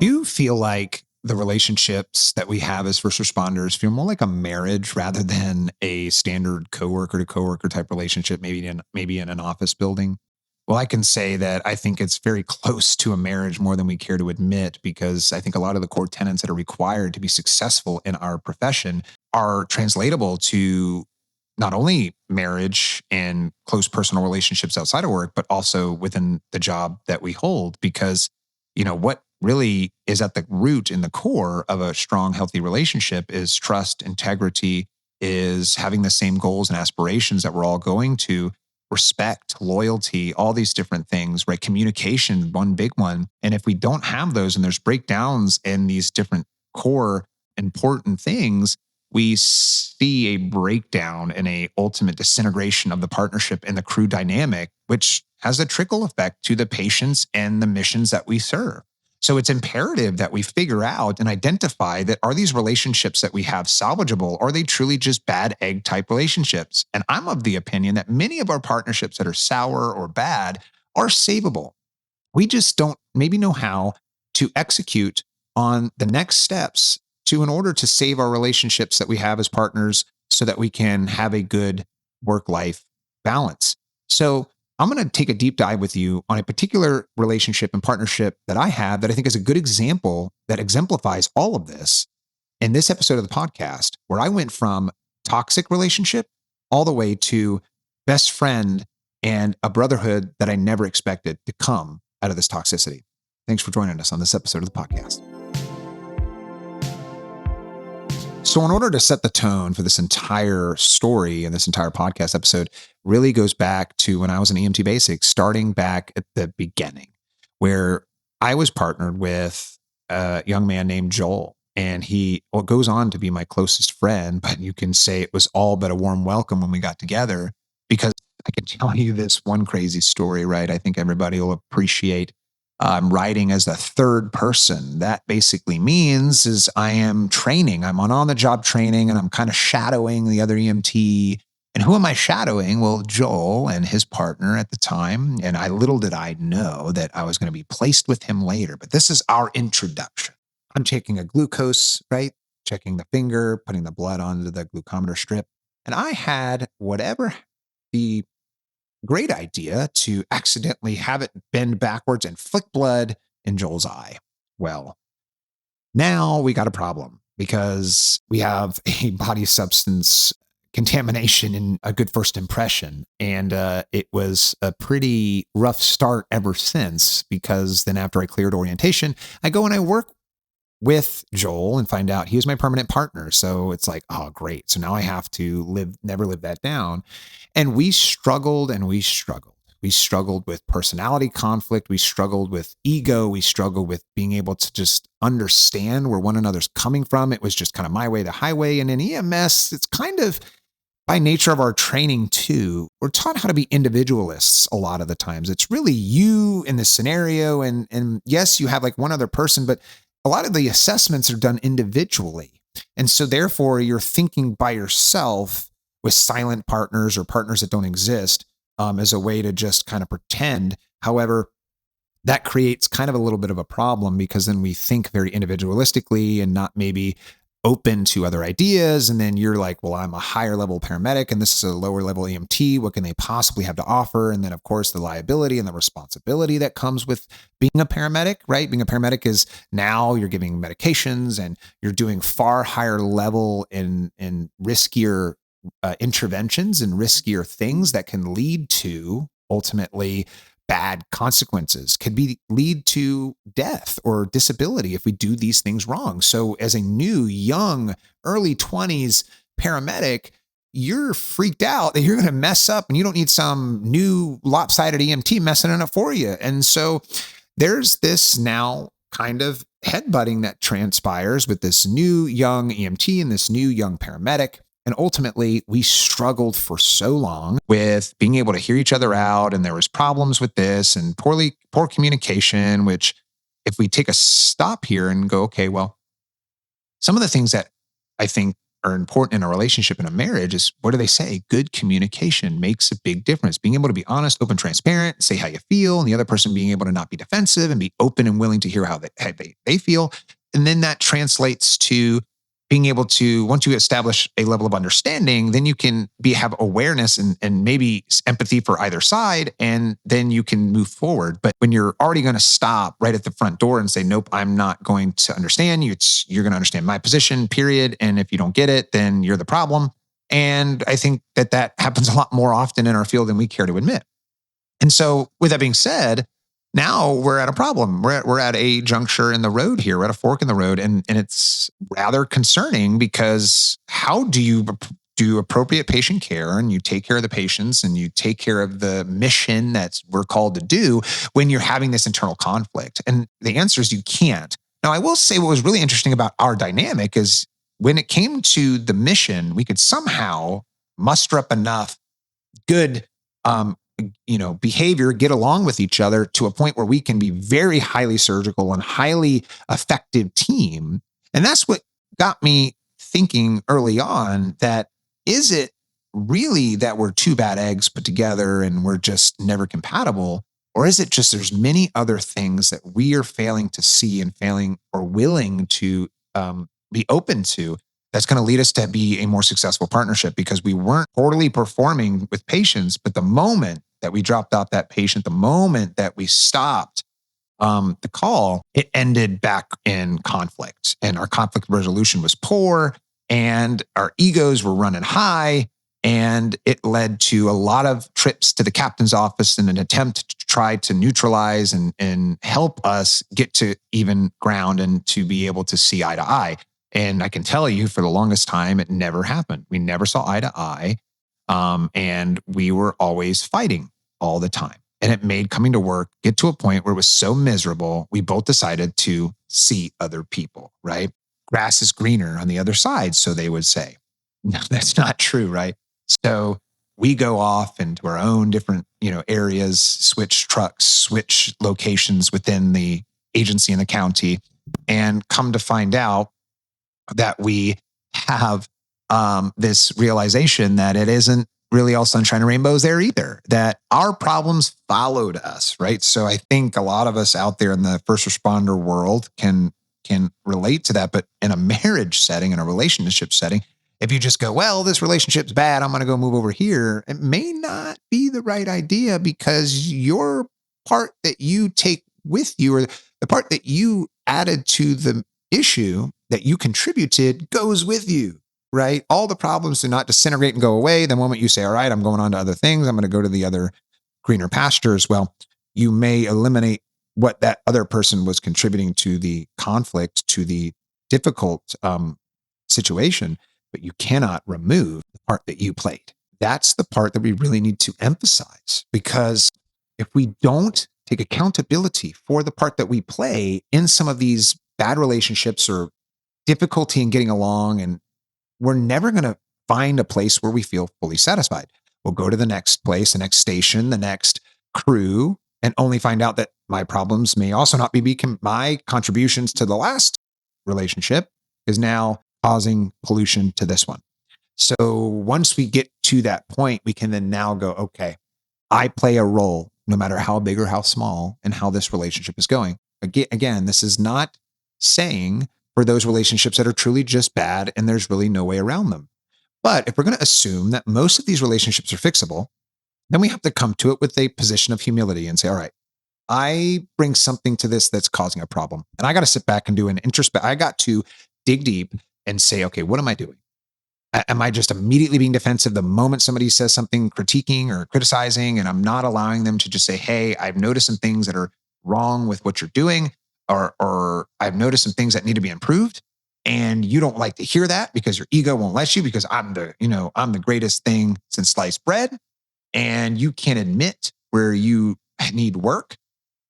Do you feel like the relationships that we have as first responders feel more like a marriage rather than a standard coworker to coworker type relationship, maybe in an office building? Well, I can say that I think it's very close to a marriage more than we care to admit, because I think a lot of the core tenets that are required to be successful in our profession are translatable to not only marriage and close personal relationships outside of work, but also within the job that we hold. Because, what really is at the root and the core of a strong, healthy relationship is trust, integrity, is having the same goals and aspirations that we're all going to, respect, loyalty, all these different things, right? Communication, one big one. And if we don't have those and there's breakdowns in these different core important things, we see a breakdown and a ultimate disintegration of the partnership and the crew dynamic, which has a trickle effect to the patients and the missions that we serve. So it's imperative that we figure out and identify that, are these relationships that we have salvageable? Or are they truly just bad egg type relationships? And I'm of the opinion that many of our partnerships that are sour or bad are savable. We just don't maybe know how to execute on the next steps in order to save our relationships that we have as partners so that we can have a good work-life balance. So I'm going to take a deep dive with you on a particular relationship and partnership that I have that I think is a good example that exemplifies all of this in this episode of the podcast, where I went from toxic relationship all the way to best friend and a brotherhood that I never expected to come out of this toxicity. Thanks for joining us on this episode of the podcast. So in order to set the tone for this entire story and this entire podcast episode really goes back to when I was in EMT Basics, starting back at the beginning, where I was partnered with a young man named Joel. And he goes on to be my closest friend, but you can say it was all but a warm welcome when we got together, because I can tell you this one crazy story, right? I think everybody will appreciate writing as a third person. That basically means is I am training. I'm on the job training, and I'm kind of shadowing the other EMT. And who am I shadowing? Well, Joel and his partner at the time. And little did I know that I was going to be placed with him later. But this is our introduction. I'm taking a glucose, right? Checking the finger, putting the blood onto the glucometer strip. And I had the great idea to accidentally have it bend backwards and flick blood in Joel's eye. Well, now we got a problem because we have a body substance contamination in a good first impression. And it was a pretty rough start ever since, because then after I cleared orientation, I go and I work with Joel and find out he was my permanent partner. So it's like, oh, great. So now I have to never live that down. And we struggled and we struggled. We struggled with personality conflict. We struggled with ego. We struggled with being able to just understand where one another's coming from. It was just kind of my way, the highway. And in EMS, it's kind of by nature of our training too, we're taught how to be individualists a lot of the times. It's really you in this scenario. And yes, you have like one other person, but a lot of the assessments are done individually. And so therefore you're thinking by yourself with silent partners or partners that don't exist as a way to just kind of pretend. However, that creates kind of a little bit of a problem, because then we think very individualistically and not maybe open to other ideas. And then you're like, well, I'm a higher level paramedic and this is a lower level EMT. What can they possibly have to offer? And then of course the liability and the responsibility that comes with being a paramedic, right? Being a paramedic is now you're giving medications and you're doing far higher level and riskier interventions and riskier things that can lead to ultimately bad consequences, could lead to death or disability if we do these things wrong. So as a new, young, early 20s paramedic, you're freaked out that you're going to mess up and you don't need some new lopsided EMT messing it up for you. And so there's this now kind of headbutting that transpires with this new young EMT and this new young paramedic. And ultimately, we struggled for so long with being able to hear each other out. And there was problems with this and poor communication, which if we take a stop here and go, okay, well, some of the things that I think are important in a relationship, in a marriage, is what do they say? Good communication makes a big difference. Being able to be honest, open, transparent, say how you feel, and the other person being able to not be defensive and be open and willing to hear how they feel. And then that translates to being able to, once you establish a level of understanding, then you can have awareness and maybe empathy for either side, and then you can move forward. But when you're already going to stop right at the front door and say, nope, I'm not going to understand you, you're going to understand my position, period. And if you don't get it, then you're the problem. And I think that happens a lot more often in our field than we care to admit. And so with that being said, now we're at a problem. We're at a juncture in the road here. We're at a fork in the road. And it's rather concerning, because how do you do appropriate patient care, and you take care of the patients, and you take care of the mission that we're called to do, when you're having this internal conflict? And the answer is you can't. Now, I will say what was really interesting about our dynamic is when it came to the mission, we could somehow muster up enough good behavior, get along with each other to a point where we can be very highly surgical and highly effective team. And that's what got me thinking early on, that is it really that we're two bad eggs put together and we're just never compatible? Or is it just there's many other things that we are failing to see and failing or willing to be open to, that's going to lead us to be a more successful partnership? Because we weren't poorly performing with patients, but the moment that we dropped off that patient, the moment that we stopped the call, it ended back in conflict, and our conflict resolution was poor, and our egos were running high, and it led to a lot of trips to the captain's office in an attempt to try to neutralize and help us get to even ground and to be able to see eye to eye. And I can tell you, for the longest time, it never happened. We never saw eye to eye. And we were always fighting all the time. And it made coming to work get to a point where it was so miserable, we both decided to see other people, right? Grass is greener on the other side, so they would say. No, that's not true, right? So we go off into our own different, areas, switch trucks, switch locations within the agency and the county, and come to find out that we have this realization that it isn't really all sunshine and rainbows there either, that our problems followed us, right? So I think a lot of us out there in the first responder world can relate to that. But in a marriage setting, in a relationship setting, if you just go, well, this relationship's bad, I'm going to go move over here, it may not be the right idea, because your part that you take with you, or the part that you added to the issue that you contributed, goes with you, right? All the problems do not disintegrate and go away the moment you say, all right, I'm going on to other things, I'm going to go to the other greener pastures. Well, you may eliminate what that other person was contributing to the conflict, to the difficult situation, but you cannot remove the part that you played. That's the part that we really need to emphasize, because if we don't take accountability for the part that we play in some of these bad relationships or difficulty in getting along, and we're never going to find a place where we feel fully satisfied. We'll go to the next place, the next station, the next crew, and only find out that my problems may also not be my contributions to the last relationship is now causing pollution to this one. So once we get to that point, we can then now go, okay, I play a role, no matter how big or how small, in how this relationship is going. Again, this is not saying for those relationships that are truly just bad and there's really no way around them. But if we're going to assume that most of these relationships are fixable, then we have to come to it with a position of humility and say, all right, I bring something to this that's causing a problem. And I got to sit back and do an introspect. I got to dig deep and say, okay, what am I doing? Am I just immediately being defensive the moment somebody says something critiquing or criticizing, and I'm not allowing them to just say, hey, I've noticed some things that are wrong with what you're doing, or I've noticed some things that need to be improved, and you don't like to hear that because your ego won't let you, because I'm the greatest thing since sliced bread, and you can't admit where you need work,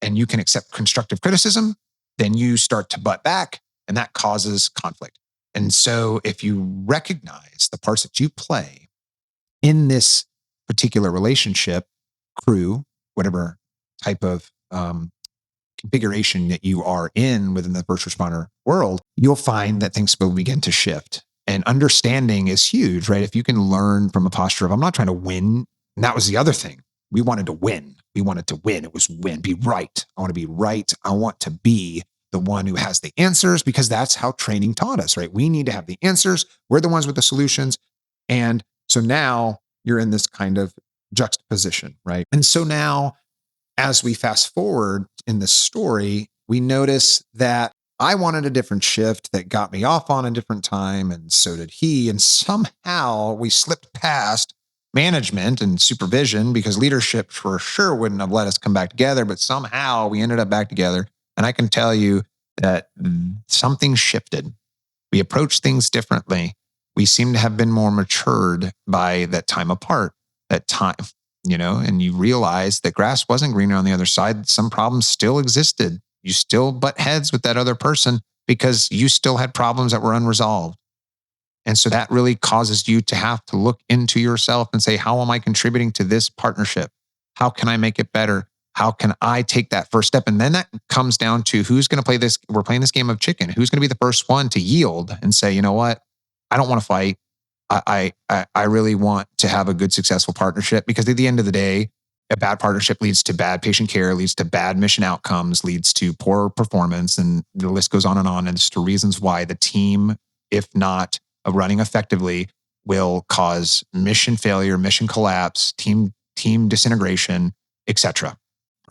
and you can accept constructive criticism, then you start to butt back, and that causes conflict. And so if you recognize the parts that you play in this particular relationship, crew, whatever type of configuration that you are in within the first responder world, you'll find that things will begin to shift. And understanding is huge, right? If you can learn from a posture of, I'm not trying to win. And that was the other thing. We wanted to win. We wanted to win. It was win, be right. I want to be right. I want to be the one who has the answers, because that's how training taught us, right? We need to have the answers. We're the ones with the solutions. And so now you're in this kind of juxtaposition, right? And so now, as we fast forward in this story, we notice that I wanted a different shift that got me off on a different time, and so did he. And somehow we slipped past management and supervision, because leadership for sure wouldn't have let us come back together, but somehow we ended up back together. And I can tell you that something shifted. We approached things differently. We seem to have been more matured by that time apart, that time, and you realize that grass wasn't greener on the other side. Some problems still existed. You still butt heads with that other person because you still had problems that were unresolved. And so that really causes you to have to look into yourself and say, how am I contributing to this partnership? How can I make it better? How can I take that first step? And then that comes down to who's going to play this. We're playing this game of chicken. Who's going to be the first one to yield and say, you know what? I don't want to fight. I really want to have a good, successful partnership, because at the end of the day, a bad partnership leads to bad patient care, leads to bad mission outcomes, leads to poor performance, and the list goes on and as to reasons why the team, if not running effectively, will cause mission failure, mission collapse, team disintegration, etc.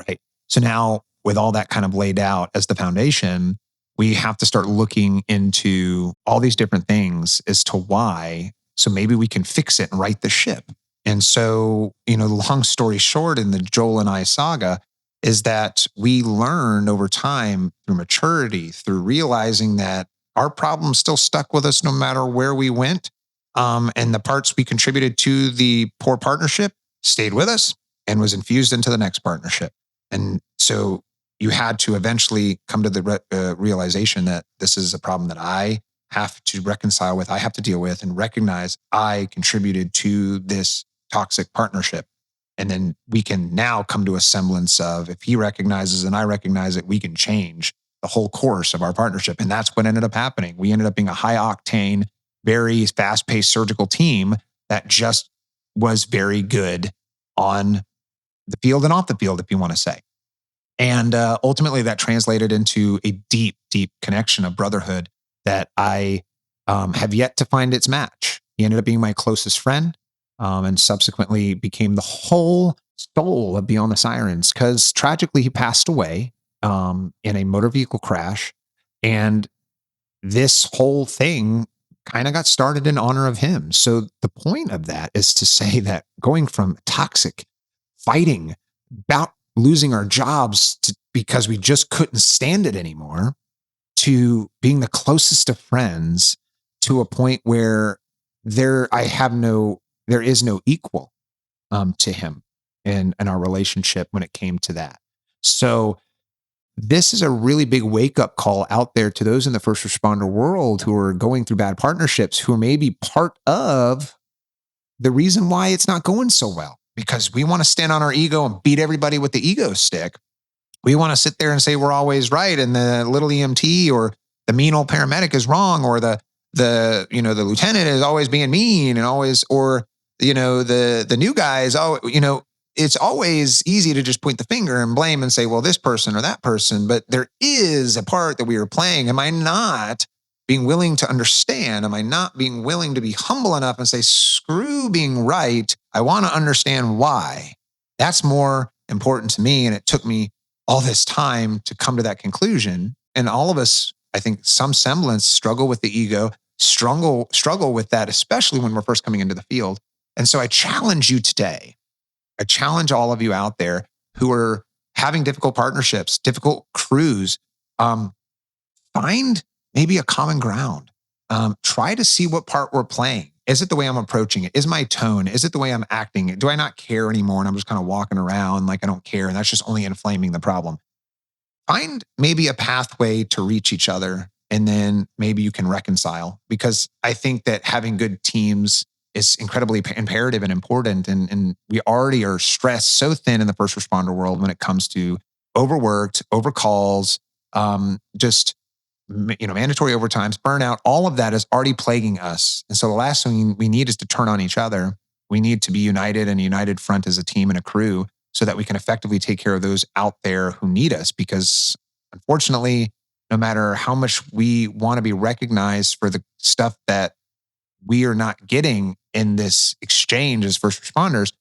Right? So now, with all that kind of laid out as the foundation, we have to start looking into all these different things as to why. So maybe we can fix it and right the ship. And so, the long story short in the Joel and I saga is that we learned over time through maturity, through realizing that our problems still stuck with us no matter where we went. And the parts we contributed to the poor partnership stayed with us and was infused into the next partnership. And so you had to eventually come to the realization that this is a problem that I have to reconcile with, I have to deal with, and recognize I contributed to this toxic partnership. And then we can now come to a semblance of, if he recognizes and I recognize it, we can change the whole course of our partnership. And that's what ended up happening. We ended up being a high-octane, very fast-paced surgical team that just was very good on the field and off the field, if you want to say. And ultimately, that translated into a deep, deep connection of brotherhood that I have yet to find its match. He ended up being my closest friend, and subsequently became the whole soul of Beyond the Sirens, because tragically he passed away in a motor vehicle crash. And this whole thing kind of got started in honor of him. So the point of that is to say that going from toxic, fighting, about losing our jobs because we just couldn't stand it anymore, to being the closest of friends, to a point where there is no equal to him in our relationship when it came to that. So this is a really big wake-up call out there to those in the first responder world who are going through bad partnerships, who are maybe part of the reason why it's not going so well, because we want to stand on our ego and beat everybody with the ego stick. We want to sit there and say we're always right, and the little EMT or the mean old paramedic is wrong, or the lieutenant is always being mean, and always, or the new guys. It's always easy to just point the finger and blame and say, well, this person or that person. But there is a part that we are playing. Am I not being willing to understand? Am I not being willing to be humble enough and say, screw being right? I want to understand why. That's more important to me. And it took me all this time to come to that conclusion. And all of us, I think, some semblance struggle with the ego, struggle with that, especially when we're first coming into the field. And so I challenge you today. I challenge all of you out there who are having difficult partnerships, difficult crews. Find maybe a common ground. Try to see what part we're playing. Is it the way I'm approaching it? Is my tone? Is it the way I'm acting? Do I not care anymore? And I'm just kind of walking around like I don't care. And that's just only inflaming the problem. Find maybe a pathway to reach each other, and then maybe you can reconcile. Because I think that having good teams is incredibly imperative and important. And we already are stressed so thin in the first responder world when it comes to overworked, overcalls, just mandatory overtimes, burnout, all of that is already plaguing us. And so the last thing we need is to turn on each other. We need to be united and a united front as a team and a crew so that we can effectively take care of those out there who need us. Because unfortunately, no matter how much we want to be recognized for the stuff that we are not getting in this exchange as first responders,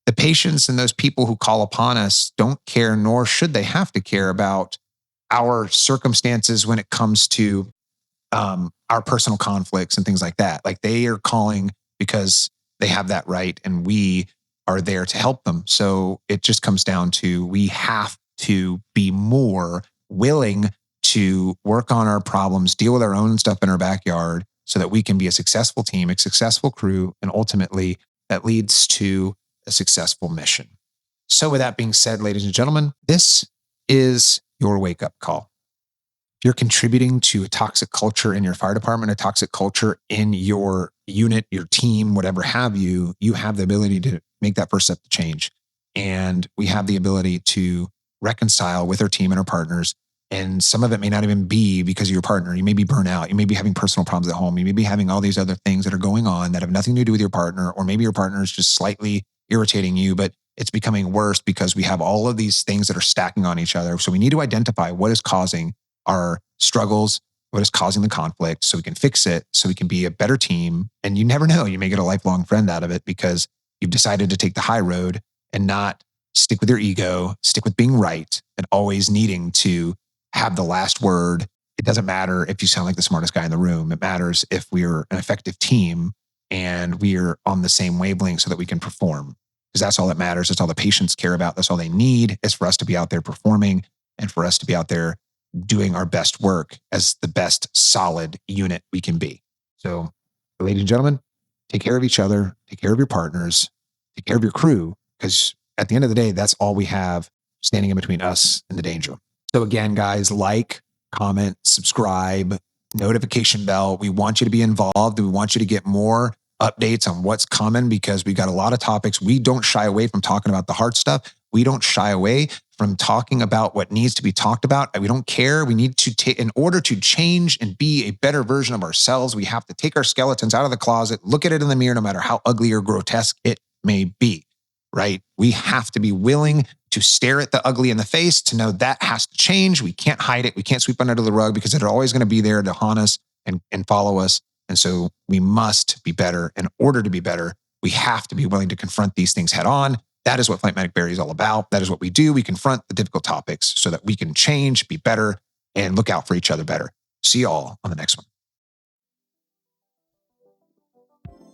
the patients and those people who call upon us don't care, nor should they have to care about our circumstances when it comes to our personal conflicts and things like that. Like they are calling because they have that right, and we are there to help them. So it just comes down to we have to be more willing to work on our problems, deal with our own stuff in our backyard so that we can be a successful team, a successful crew, and ultimately that leads to a successful mission. So with that being said, ladies and gentlemen, this is your wake-up call. If you're contributing to a toxic culture in your fire department, a toxic culture in your unit, your team, whatever have you, you have the ability to make that first step to change. And we have the ability to reconcile with our team and our partners. And some of it may not even be because of your partner. You may be burnt out. You may be having personal problems at home. You may be having all these other things that are going on that have nothing to do with your partner, or maybe your partner is just slightly irritating you, but it's becoming worse because we have all of these things that are stacking on each other. So we need to identify what is causing our struggles, what is causing the conflict, so we can fix it, so we can be a better team. And you never know, you may get a lifelong friend out of it because you've decided to take the high road and not stick with your ego, stick with being right, and always needing to have the last word. It doesn't matter if you sound like the smartest guy in the room. It matters if we're an effective team and we're on the same wavelength so that we can perform. Because that's all that matters. That's all the patients care about. That's all they need, is for us to be out there performing and for us to be out there doing our best work as the best solid unit we can be. So, ladies and gentlemen, take care of each other, take care of your partners, take care of your crew, because at the end of the day, that's all we have standing in between us and the danger. So again, guys, like, comment, subscribe, notification bell. We want you to be involved. We want you to get more updates on what's coming because we got a lot of topics. We don't shy away from talking about the hard stuff. We don't shy away from talking about what needs to be talked about. We don't care. We need to take, in order to change and be a better version of ourselves, we have to take our skeletons out of the closet, look at it in the mirror, no matter how ugly or grotesque it may be, right? We have to be willing to stare at the ugly in the face, to know that has to change. We can't hide it. We can't sweep under the rug because it's always going to be there to haunt us and follow us. And so we must be better. In order to be better, we have to be willing to confront these things head on. That is what Flight Medic Barry is all about. That is what we do. We confront the difficult topics so that we can change, be better, and look out for each other better. See you all on the next one.